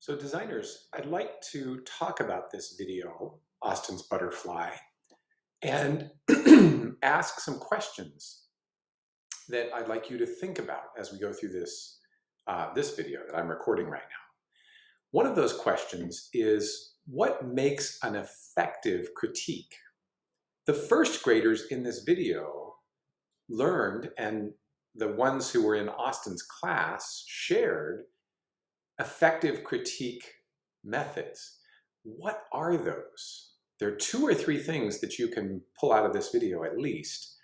So designers, I'd like to talk about this video, Austin's Butterfly, and ask some questions that I'd like you to think about as we go through this video that I'm recording right now. One of those questions is, what makes an effective critique? The first graders in this video learned, and the ones who were in Austin's class shared, effective critique methods. What are those? There are 2 or 3 things that you can pull out of this video at least.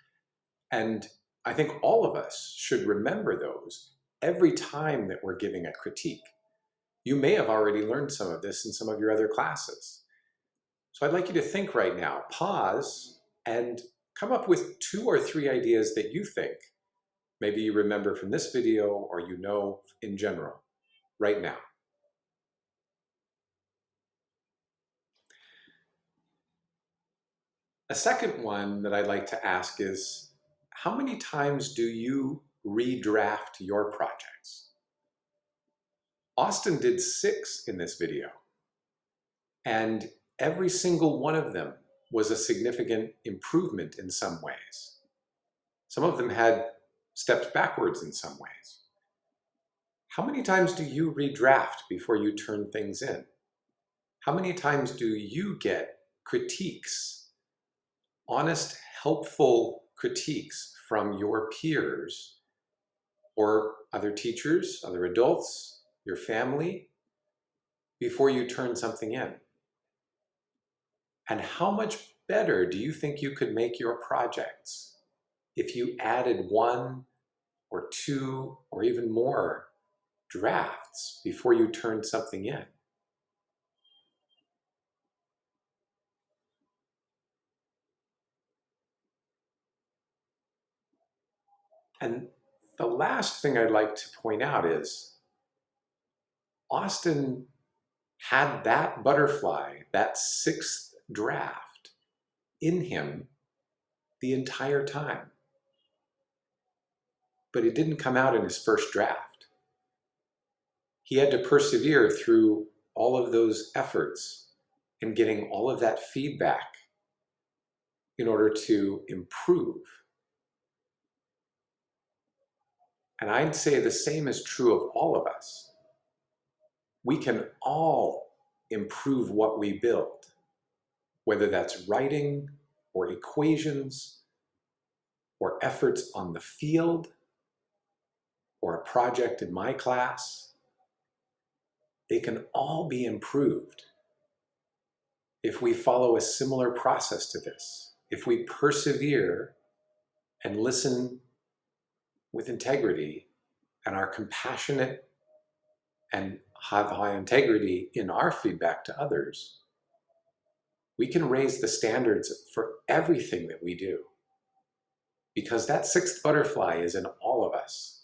And I think all of us should remember those every time that we're giving a critique. You may have already learned some of this in some of your other classes. So I'd like you to think right now, pause, and come up with 2 or 3 ideas that you think maybe you remember from this video or you know in general right now. A second one that I'd like to ask is, how many times do you redraft your projects? Austin did 6 in this video, and every single one of them was a significant improvement in some ways. Some of them had stepped backwards in some ways. How many times do you redraft before you turn things in? How many times do you get critiques, honest, helpful critiques from your peers or other teachers, other adults, your family, before you turn something in? And how much better do you think you could make your projects if you added 1 or 2 or even more drafts before you turned something in? And the last thing I'd like to point out is, Austin had that butterfly, that 6th draft, in him the entire time. But it didn't come out in his first draft. He had to persevere through all of those efforts and getting all of that feedback in order to improve. And I'd say the same is true of all of us. We can all improve what we build, whether that's writing or equations or efforts on the field or a project in my class. They can all be improved if we follow a similar process to this, if we persevere and listen with integrity and are compassionate and have high integrity in our feedback to others. We can raise the standards for everything that we do, because that 6th butterfly is in all of us.